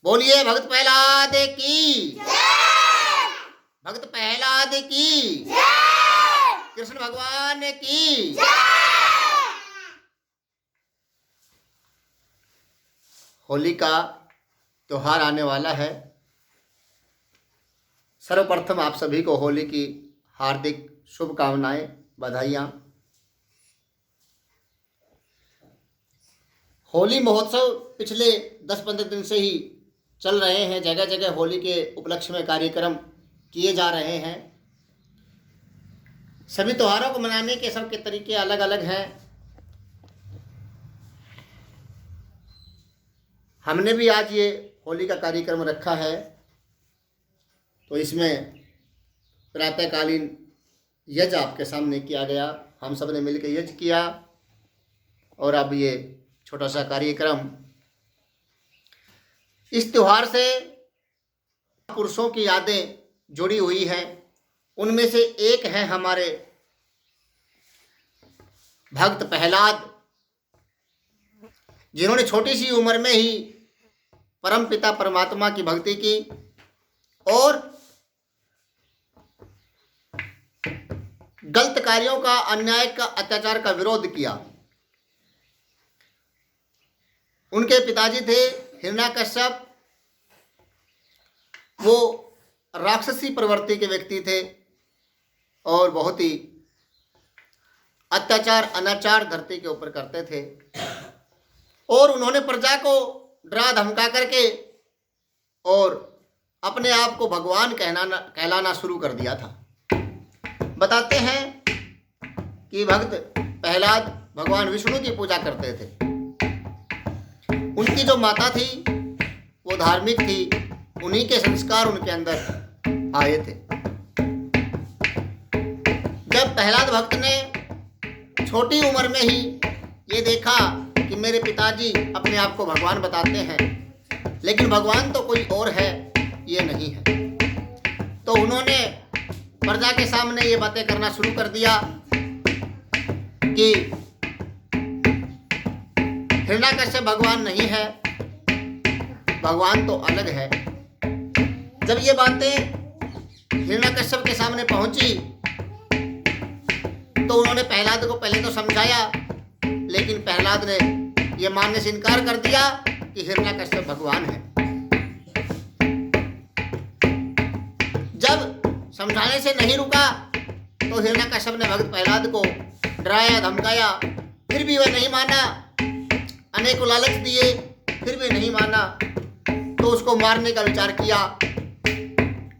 बोलिए भगत प्रहलाद की, भगत प्रहलाद की, कृष्ण भगवान की। होली का त्योहार आने वाला है। सर्वप्रथम आप सभी को होली की हार्दिक शुभकामनाएं, बधाइयाँ। होली महोत्सव पिछले 10-15 दिन से ही चल रहे हैं। जगह जगह होली के उपलक्ष्य में कार्यक्रम किए जा रहे हैं। सभी त्योहारों को मनाने के सबके तरीके अलग अलग हैं। हमने भी आज ये होली का कार्यक्रम रखा है, तो इसमें प्रातःकालीन यज्ञ आपके सामने किया गया। हम सब ने मिलकर यज्ञ किया और अब ये छोटा सा कार्यक्रम। इस त्योहार से पुरुषों की यादें जुड़ी हुई हैं। उनमें से एक है हमारे भक्त प्रहलाद, जिन्होंने छोटी सी उम्र में ही परम पिता परमात्मा की भक्ति की और गलत कार्यों का, अन्याय का, अत्याचार का विरोध किया। उनके पिताजी थे हिरण्याकश्यप। वो राक्षसी प्रवृत्ति के व्यक्ति थे और बहुत ही अत्याचार, अनाचार धरती के ऊपर करते थे। और उन्होंने प्रजा को डरा धमका करके और अपने आप को भगवान कहलाना शुरू कर दिया था। बताते हैं कि भक्त प्रहलाद भगवान विष्णु की पूजा करते थे। उनकी जो माता थी वो धार्मिक थी, उन्हीं के संस्कार उनके अंदर आए थे। जब प्रहलाद भक्त ने छोटी उम्र में ही ये देखा कि मेरे पिताजी अपने आप को भगवान बताते हैं, लेकिन भगवान तो कोई और है, ये नहीं है, तो उन्होंने प्रजा के सामने ये बातें करना शुरू कर दिया कि हिरण्याकश्यप भगवान नहीं है, भगवान तो अलग है। जब ये बातें हिरण्याकश्यप के सामने पहुंची तो उन्होंने प्रहलाद को पहले तो समझाया, लेकिन प्रहलाद ने यह मानने से इनकार कर दिया कि हिरण्याकश्यप भगवान है। जब समझाने से नहीं रुका तो हिरण्याकश्यप ने भक्त प्रहलाद को डराया, धमकाया, फिर भी वह नहीं माना। अनेकों लालच दिए, फिर भी नहीं माना, तो उसको मारने का विचार किया।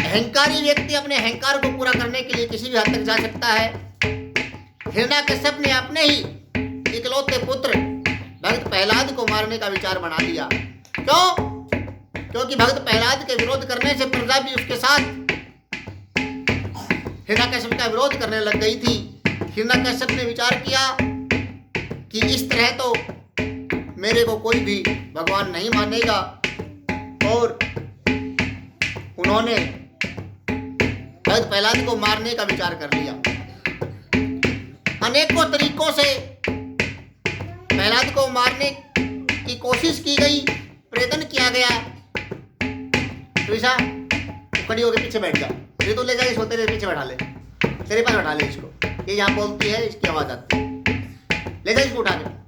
अहंकारी व्यक्ति अपने अहंकार को पूरा करने के लिए किसी भी हद तक जा सकता है। हिरण्याकश्यप ने अपने ही इकलौते पुत्र भक्त प्रहलाद को मारने का विचार बना लिया। क्यों? क्योंकि भक्त प्रहलाद के विरोध करने से प्रजा भी उसके साथ हिरण्याकश्यप का विरोध करने लग गई थी। हिरण्याकश्यप ने विचार किया कि इस तरह तो मेरे को कोई भी भगवान नहीं मानेगा, और उन्होंने भक्त प्रहलाद को मारने का विचार कर लिया। अनेकों तरीकों से प्रहलाद को मारने की कोशिश की गई, प्रयत्न किया गया। त्रिशा, खड़ी होकर पीछे बैठ जा। ये तो ले जा, इसको तेरे पीछे बैठा ले, तेरे पास बैठा ले इसको। ये यहाँ बोलती है, इसकी आवाज आती है। ले जा इसको उठा के।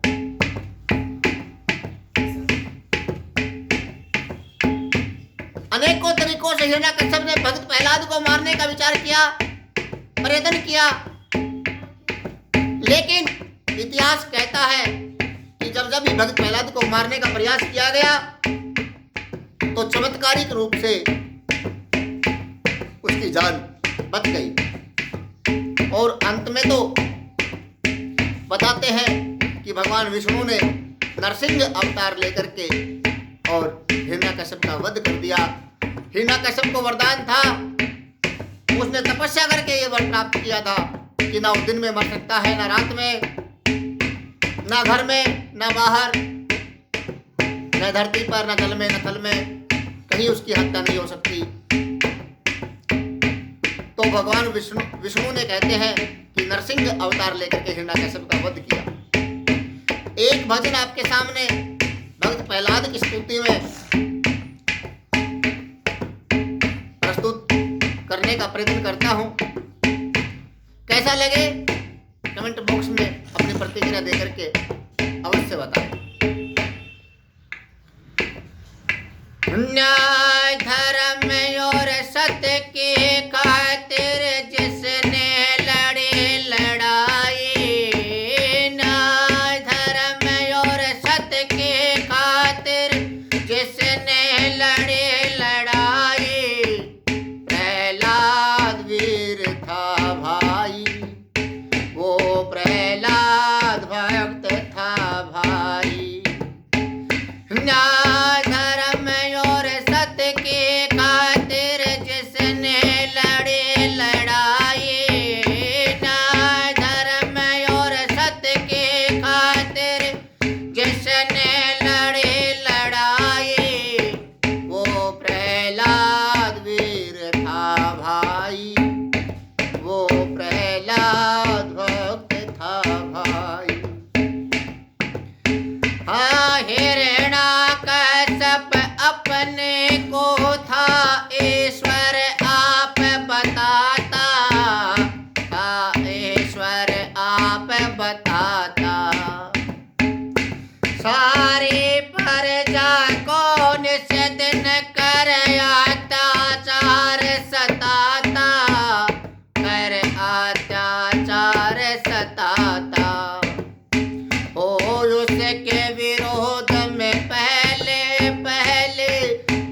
अनेकों तरीकों से हिरण्याकश्यप ने भक्त प्रहलाद को मारने का विचार किया, प्रयत्न किया, लेकिन इतिहास कहता है कि जब जब भी भक्त प्रहलाद को मारने का प्रयास किया गया तो चमत्कारिक रूप से उसकी जान बच गई। और अंत में तो बताते हैं कि भगवान विष्णु ने नरसिंह अवतार लेकर के और हिरण्याकश्यप का वध कर दिया। हिरण्याकश्यप को वरदान था, उसने तपस्या करके ये वर प्राप्त किया था कि ना वो दिन में मर सकता है, ना रात में, ना घर में, ना बाहर, न धरती पर, न जल में, न थल में, कहीं उसकी हत्या नहीं हो सकती। तो भगवान विष्णु ने कहते हैं कि नरसिंह अवतार लेकर के हिरण्याकश्यप का वध किया। एक भजन आपके सामने भक्त प्रहलाद की स्तुति में प्रयत्न करता हूँ। कैसा लगे कमेंट बॉक्स में अपनी प्रतिक्रिया देकर के अवश्य बताएं। न्याय धर्म और सत्य की खातिर जिसने लड़ी लड़ाई, न्याय धर्म और सत्य की खातिर जिसने लड़ी लड़ाई, प्रहलाद वीर था भाई, वो प्रहलाद भक्त था भाई। न्याय धर्म और सत्य की खातिर जिसने लड़ी लड़ाई, न्याय धर्म और सत्य की खातिर जिसने लड़ी लड़ाई, वो प्रहलाद वीर था भाई, वो प्रहलाद भक्त था भाई। हाँ, हिरण्याकश्यप अपने को था ईश्वर आप बताता, था ईश्वर आप बताता। सारी प्रजा को निस दिन कर अत्याचार सताता, कर अत्याचार सताता। हो उसके विरोध में पहले पहले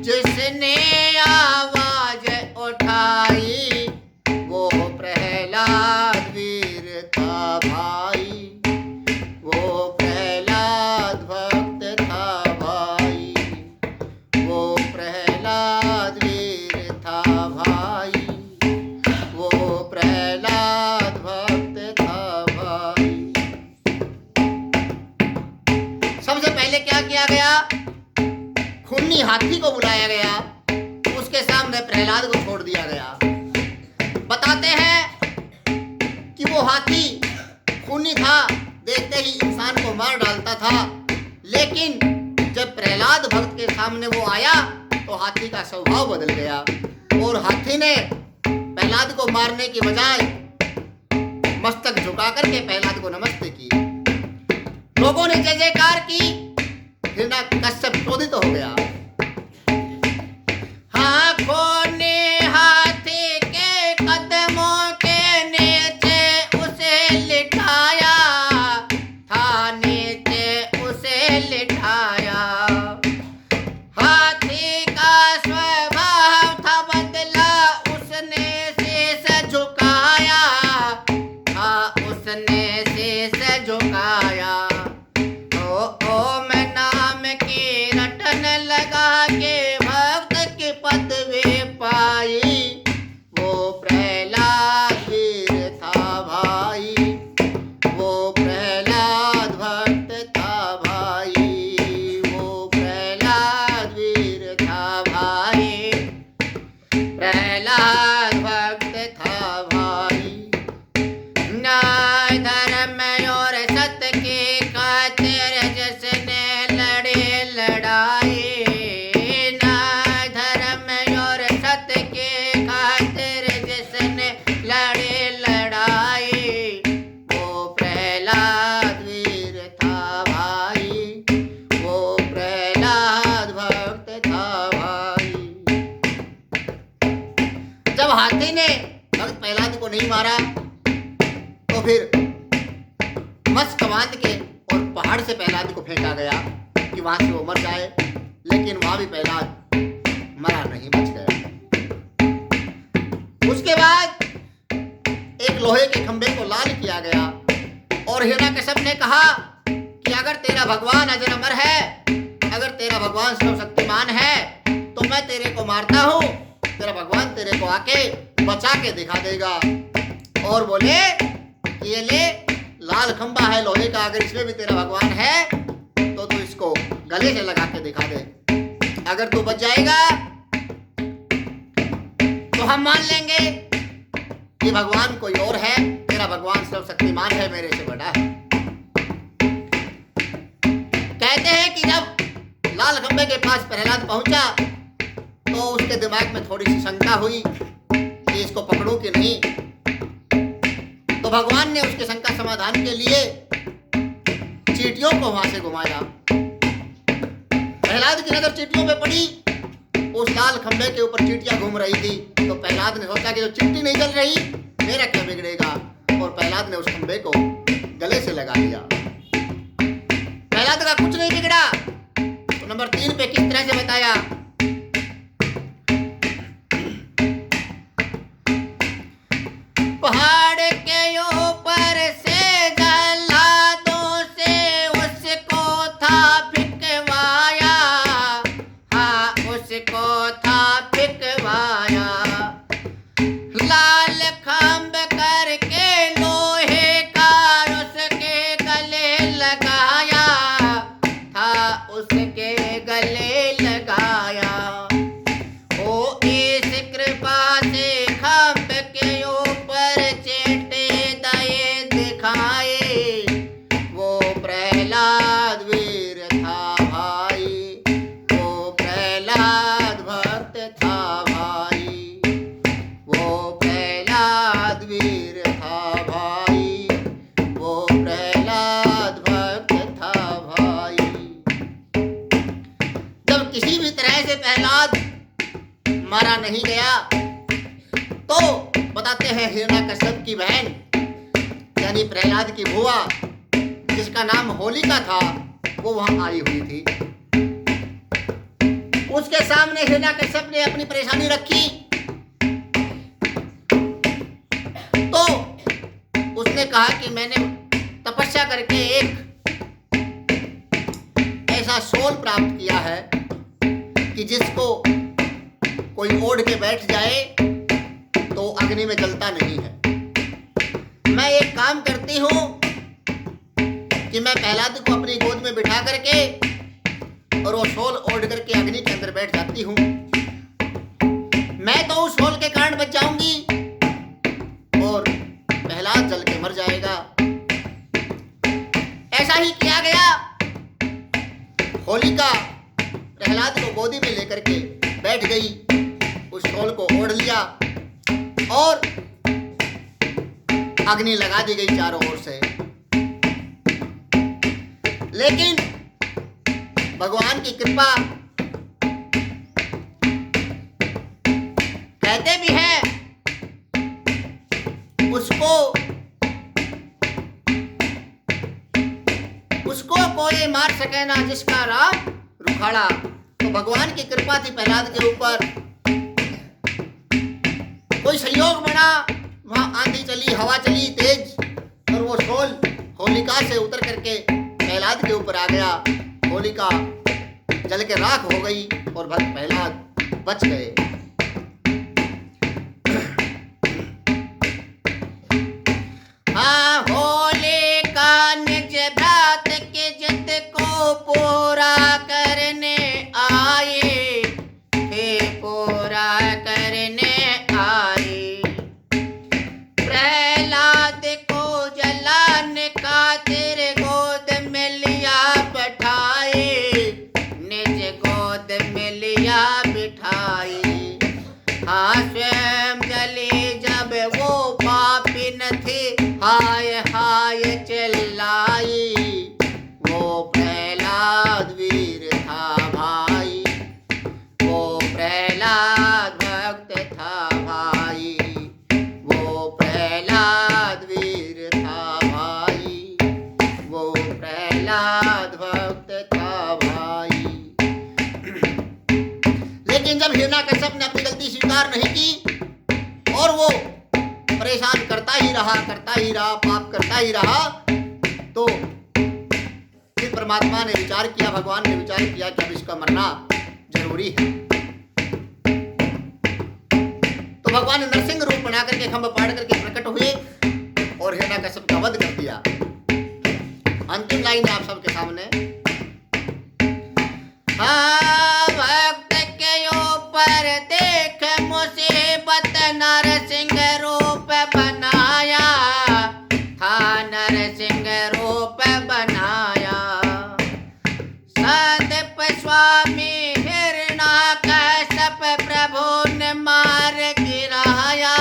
जिसने आवाज उठाई, वो प्रहलाद वीर था भाई, वो प्रहलाद भक्त था भाई, वो प्रहलाद वीर था भाई, वो प्रहलाद भक्त था भाई। सबसे पहले क्या किया गया? खूनी हाथी को बुलाया गया, उसके सामने प्रहलाद को छोड़ दिया गया। बताते हैं कि वो हाथी खूनी था, देखते ही इंसान को मार डालता था, लेकिन जब प्रहलाद भक्त के सामने वो आया तो हाथी का स्वभाव बदल गया और हाथी ने प्रहलाद को मारने की बजाय मस्तक झुका करके प्रहलाद को नमस्ते की। लोगों ने जय जयकार की, हिरण्याकश्यप क्रोधित हो गया। हाँ, खूनी हाथी के कदमों के नीचे उसे लिटाया था, नीचे उसे लिटाया। हाथी का स्वभाव था बदला, उसने शीश झुकाया, हाँ उसने शीश झुकाया। ओम नाम की रटन लगा के भक्त की पदवी पाई, वो प्रहलाद वीर था भाई, वो प्रहलाद भक्त था भाई, वो प्रहलाद वीर था भाई, प्रहलाद भक्त था भाई। न्याय धर्म और सत्य की खातिर जिसने लड़ी लड़ाई, न्याय धर्म और सत्य की खातिर जिसने लड़ी लड़ाई, वो प्रहलाद वीर था भाई, वो प्रहलाद भक्त था भाई। जब हाथी ने भक्त प्रहलाद को नहीं मारा तो फिर मस्त बांध के और पहाड़ से प्रहलाद को फेंका गया कि वहां से वो मर जाए, लेकिन वहां भी प्रहलाद मरा नहीं, बच गया। उसके बाद एक लोहे के खंभे को लाल किया गया और हिरण्याकश्यप ने कहा कि अगर तेरा भगवान अजर अमर है, अगर तेरा भगवान सर्वशक्तिमान है तो मैं तेरे को मारता हूँ, तेरा भगवान तेरे को आके बचा के दिखा देगा। और बोले ये ले लाल खंबा है लोहे का, अगर इसमें भी तेरा भगवान है तो तू इसको गले से लगा के दिखा दे। अगर तू बच जाएगा तो हम मान लेंगे कि भगवान कोई और है, तेरा भगवान सर्वशक्तिमान है, मेरे से बड़ा है। कहते हैं कि जब लाल खंबे के पास प्रहलाद पहुंचा तो उसके दिमाग में थोड़ी सी शंका हुई कि कि इसको पकड़ूं कि नहीं। तो भगवान ने उसके शंका समाधान के लिए चींटियों को वहां से घुमाया। प्रहलाद की नजर चींटियों पे पड़ी। उस लाल खंभे के ऊपर चींटियां घूम रही थी। तो प्रहलाद ने सोचा कि जो चींटी नहीं चल रही, मेरा क्या बिगड़ेगा, और प्रहलाद ने उस खंभे को गले से लगा लिया। प्रहलाद का कुछ नहीं बिगड़ा। तो नंबर 3 पे किस तरह से बताया, पहाड़ के ऊपर से जल्लादों से उसको था फिकवाया, हाँ उसको था फिकवाया। लाल खंभ करके लोहे का उसके गले लगाया, था उसके गले लगाया। ओ इस कृपा से खंभ के ऊपर चेटे दये दिखाए, वो प्रहलाद वीर था भाई, वो प्रहलाद भक्त था भाई, वो प्रहलाद वीर था भाई, वो प्रहलाद भक्त था भाई। जब किसी भी तरह से प्रहलाद मारा नहीं गया, तो बताते हैं हिरण्यकश्यप की बहन यानी प्रहलाद की बुआ, जिसका नाम होलिका था, वो वहां आई हुई थी। उसके सामने हिरण्यकश्यप ने अपनी परेशानी रखी। तो उसने कहा कि मैंने तपस्या करके एक ऐसा शॉल प्राप्त किया है कि जिसको कोई ओढ़ के बैठ जाए तो अग्नि में जलता नहीं है। मैं एक काम करती हूं कि मैं प्रहलाद को अपनी गोद में बिठा करके और वो शॉल ओढ़ करके अग्नि के अंदर बैठ जाती हूं। मैं तो उस शॉल के कारण बच जाऊंगी और प्रहलाद जल के मर जाएगा। ऐसा ही किया गया। होलिका प्रहलाद को गोदी में लेकर के बैठ गई, उस शॉल को ओढ़ लिया और अग्नि लगा दी गई चारों ओर से। लेकिन भगवान की कृपा, कहते भी हैं उसको कोई मार सके ना जिसका राम रुखाड़ा। तो भगवान की कृपा थी प्रहलाद के ऊपर। कोई संयोग बना, वहां आंधी चली, हवा चली तेज, और वो शॉल होलिका से उतर करके प्रहलाद के ऊपर आ गया। होलिका जल के राख हो गई और भक्त प्रहलाद बच गए। हाँ, होलिका निज भ्रात के जिद को पूरा करने आए, हे पूरा करने आए। प्रहलाद को जलाने खातिर गोद में लिया बैठाए, निज गोद में लिया बिठाए। हाँ, स्वयं जली जब वो पापी न थी, हाय हाय चिल्लाई, वो प्रहलाद वीर था भाई, वो प्रहलाद भक्त था भाई, वो प्रहलाद वीर था भाई, वो प्रहलाद भक्त था भाई। लेकिन जब हिरण्यकश्यप ने अपनी गलती स्वीकार नहीं की और वो परेशान करता ही रहा, पाप करता ही रहा, तो फिर परमात्मा ने विचार किया, भगवान ने विचार किया कि अब इसका मरना जरूरी है। तो भगवान ने नरसिंह रूप बना करके खंभ पाड़ करके प्रकट हुए और हिरण्यकश्यप का वध कर दिया। अंतिम लाइन है आप सबके सामने। हाँ, भक्त के ऊपर देख मुसीबत नरसिंह रूप बनाया, हाँ नरसिंह रूप बनाया। संदीप स्वामी हिरण्यकश्यप प्रभु ने मार गिराया।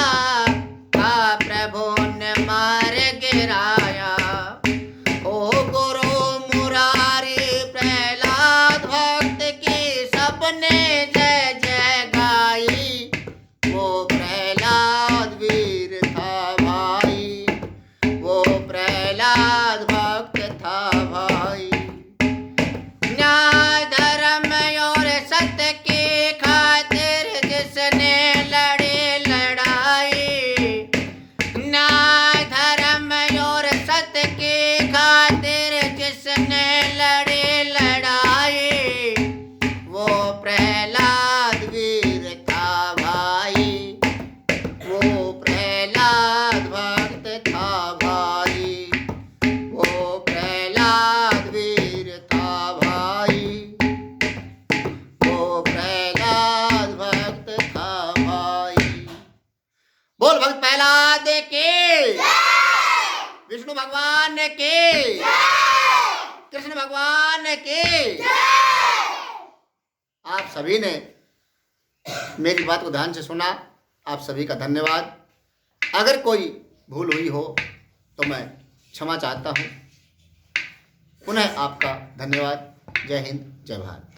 भगवान की, कृष्ण भगवान की। आप सभी ने मेरी बात को ध्यान से सुना, आप सभी का धन्यवाद। अगर कोई भूल हुई हो तो मैं क्षमा चाहता हूँ। पुनः आपका धन्यवाद। जय हिंद, जय भारत।